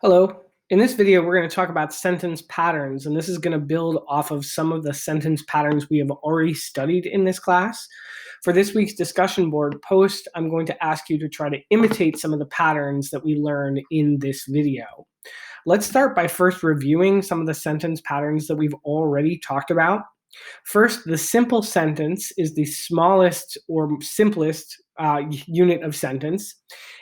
Hello. In this video, we're going to talk about sentence patterns, and this is going to build off of some of the sentence patterns we have already studied in this class. For this week's discussion board post, I'm going to ask you to try to imitate some of the patterns that we learned in this video. Let's start by first reviewing some of the sentence patterns that we've already talked about. First, the simple sentence is the smallest or simplest unit of sentence.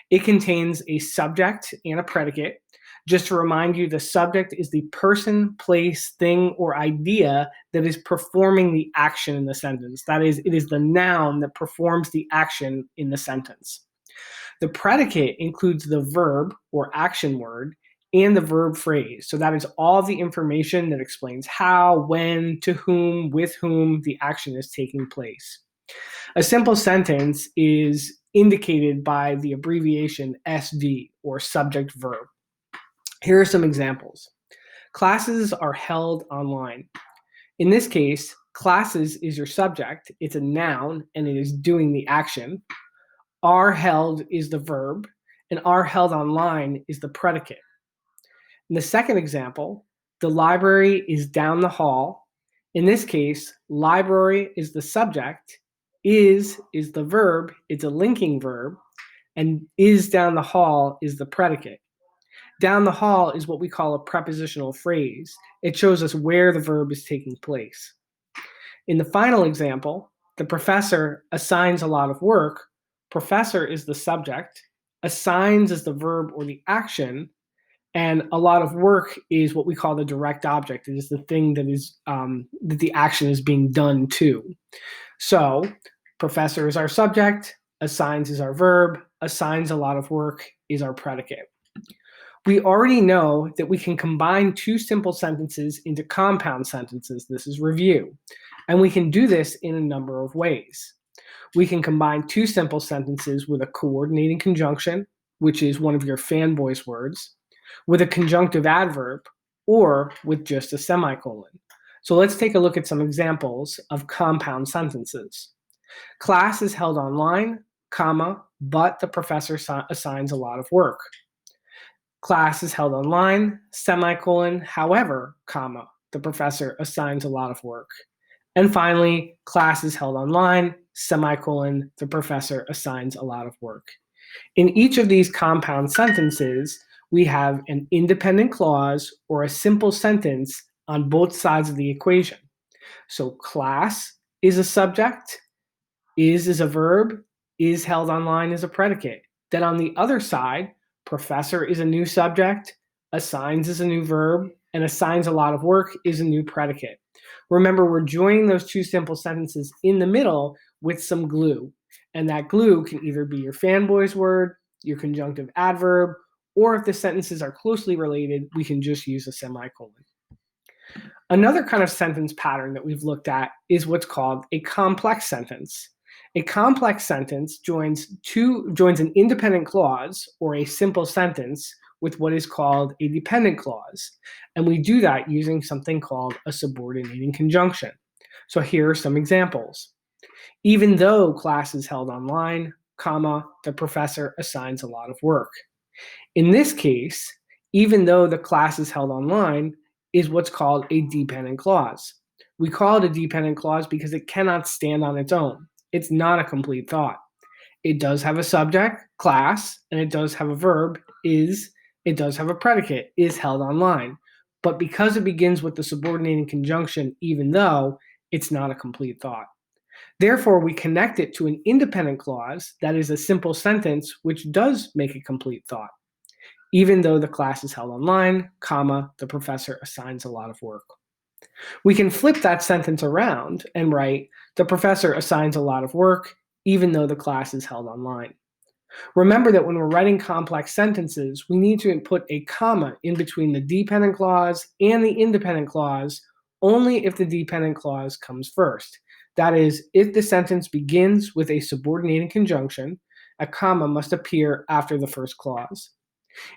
It contains a subject and a predicate. Just to remind you, the subject is the person, place, thing, or idea that is performing the action in the sentence. That is, it is the noun that performs the action in the sentence. The predicate includes the verb or action word and the verb phrase. So that is all the information that explains how, when, to whom, with whom the action is taking place. A simple sentence is indicated by the abbreviation SV, or subject verb. Here are some examples. Classes are held online. In this case, classes is your subject. It's a noun, and it is doing the action. Are held is the verb, and are held online is the predicate. In the second example, the library is down the hall. In this case, library is the subject, is the verb, it's a linking verb, and is down the hall is the predicate. Down the hall is what we call a prepositional phrase. It shows us where the verb is taking place. In the final example, the professor assigns a lot of work. Professor is the subject, assigns is the verb or the action, and a lot of work is what we call the direct object. It is the thing that is that the action is being done to. So, professor is our subject, assigns is our verb, assigns a lot of work is our predicate. We already know that we can combine two simple sentences into compound sentences. This is review. And we can do this in a number of ways. We can combine two simple sentences with a coordinating conjunction, which is one of your fanboys words, with a conjunctive adverb, or with just a semicolon. So let's take a look at some examples of compound sentences. Class is held online, comma, but the professor assigns a lot of work. Class is held online, semicolon, however, comma, the professor assigns a lot of work. And finally, class is held online, semicolon, the professor assigns a lot of work. In each of these compound sentences, we have an independent clause or a simple sentence on both sides of the equation. So class is a subject, is a verb, is held online is a predicate. Then on the other side, professor is a new subject, assigns is a new verb, and assigns a lot of work is a new predicate. Remember, we're joining those two simple sentences in the middle with some glue. And that glue can either be your fanboys word, your conjunctive adverb, or if the sentences are closely related, we can just use a semicolon. Another kind of sentence pattern that we've looked at is what's called a complex sentence. A complex sentence joins an independent clause or a simple sentence with what is called a dependent clause. And we do that using something called a subordinating conjunction. So here are some examples. Even though class is held online, comma, the professor assigns a lot of work. In this case, even though the class is held online is what's called a dependent clause. We call it a dependent clause because it cannot stand on its own. It's not a complete thought. It does have a subject, class, and it does have a verb, is. It does have a predicate, is held online. But because it begins with the subordinating conjunction, even though, it's not a complete thought. Therefore, we connect it to an independent clause, that is a simple sentence, which does make a complete thought. Even though the class is held online, comma, the professor assigns a lot of work. We can flip that sentence around and write, the professor assigns a lot of work, even though the class is held online. Remember that when we're writing complex sentences, we need to put a comma in between the dependent clause and the independent clause only if the dependent clause comes first. That is, if the sentence begins with a subordinating conjunction, a comma must appear after the first clause.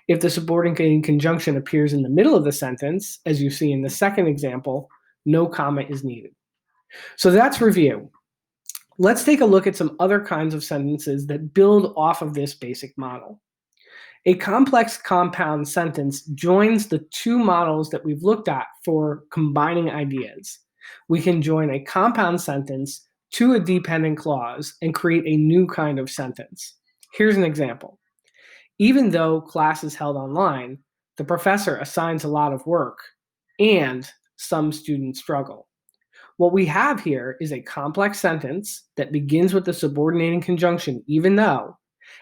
If the subordinating conjunction appears in the middle of the sentence, as you see in the second example, no comma is needed. So that's review. Let's take a look at some other kinds of sentences that build off of this basic model. A complex compound sentence joins the two models that we've looked at for combining ideas. We can join a compound sentence to a dependent clause and create a new kind of sentence. Here's an example. Even though class is held online, the professor assigns a lot of work and some students struggle. What we have here is a complex sentence that begins with the subordinating conjunction, even though,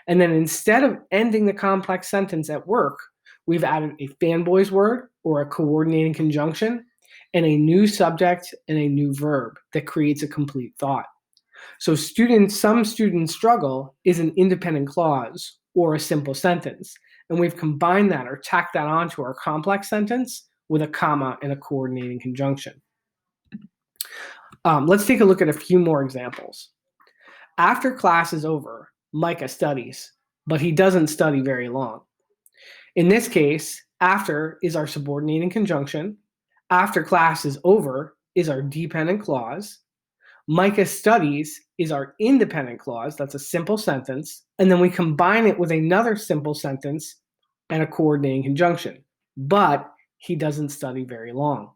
and then instead of ending the complex sentence at work, we've added a fanboys word or a coordinating conjunction and a new subject and a new verb that creates a complete thought. So some students struggle is an independent clause or a simple sentence. And we've combined that or tacked that onto our complex sentence with a comma and a coordinating conjunction. Let's take a look at a few more examples. After class is over, Micah studies, but he doesn't study very long. In this case, after is our subordinating conjunction. After class is over is our dependent clause. Micah studies is our independent clause. That's a simple sentence. And then we combine it with another simple sentence and a coordinating conjunction. But he doesn't study very long.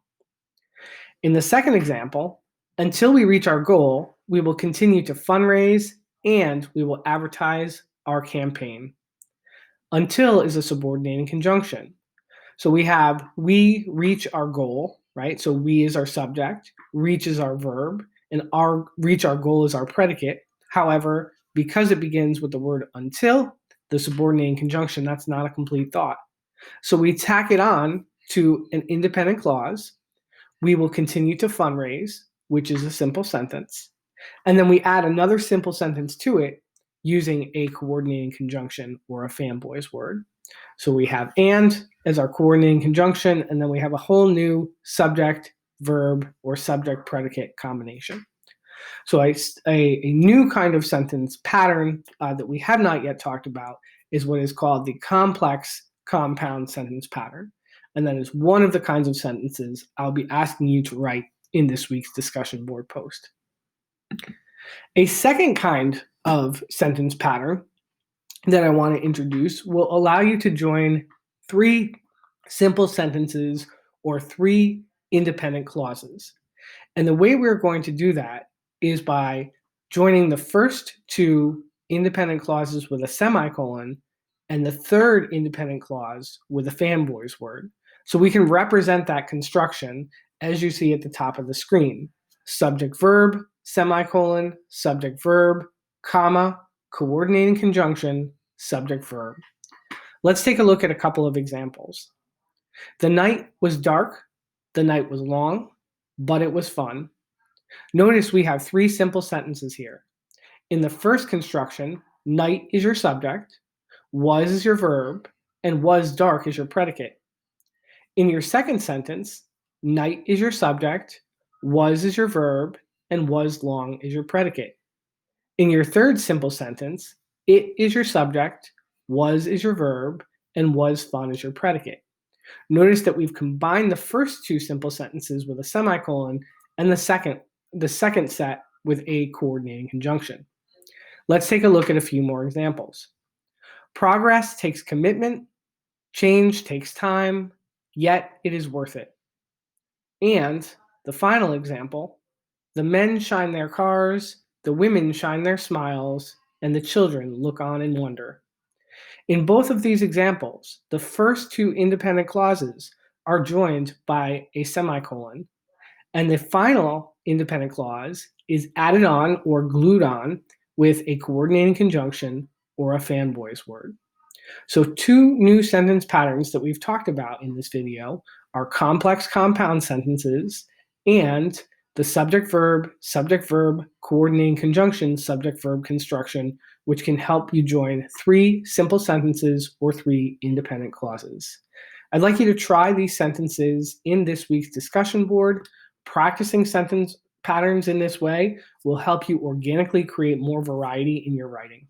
In the second example, until we reach our goal, we will continue to fundraise and we will advertise our campaign. Until is a subordinating conjunction. So we reach our goal, right? So we is our subject, reach is our verb, and reach our goal is our predicate. However, because it begins with the word until, the subordinating conjunction, that's not a complete thought. So we tack it on to an independent clause. We will continue to fundraise, which is a simple sentence. And then we add another simple sentence to it using a coordinating conjunction or a fanboys word. So we have and as our coordinating conjunction, and then we have a whole new subject, verb, or subject predicate combination. So a new kind of sentence pattern that we have not yet talked about is what is called the complex compound sentence pattern. And that is one of the kinds of sentences I'll be asking you to write in this week's discussion board post. A second kind of sentence pattern that I want to introduce will allow you to join three simple sentences or three independent clauses. And the way we're going to do that is by joining the first two independent clauses with a semicolon and the third independent clause with a fanboys word. So we can represent that construction as you see at the top of the screen. Subject verb, semicolon, subject verb, comma, coordinating conjunction, subject verb. Let's take a look at a couple of examples. The night was dark, the night was long, but it was fun. Notice we have three simple sentences here. In the first construction, night is your subject, was is your verb, and was dark is your predicate. In your second sentence, night is your subject, was is your verb, and was long is your predicate. In your third simple sentence, it is your subject, was is your verb, and was fun is your predicate. Notice that we've combined the first two simple sentences with a semicolon and the second set with a coordinating conjunction. Let's take a look at a few more examples. Progress takes commitment, change takes time, yet it is worth it. And the final example, the men shine their cars, the women shine their smiles, and the children look on in wonder. In both of these examples, the first two independent clauses are joined by a semicolon, and the final independent clause is added on or glued on with a coordinating conjunction or a fanboys word. So two new sentence patterns that we've talked about in this video are complex compound sentences and the subject-verb, coordinating conjunction, subject-verb construction, which can help you join three simple sentences or three independent clauses. I'd like you to try these sentences in this week's discussion board. Practicing sentence patterns in this way will help you organically create more variety in your writing.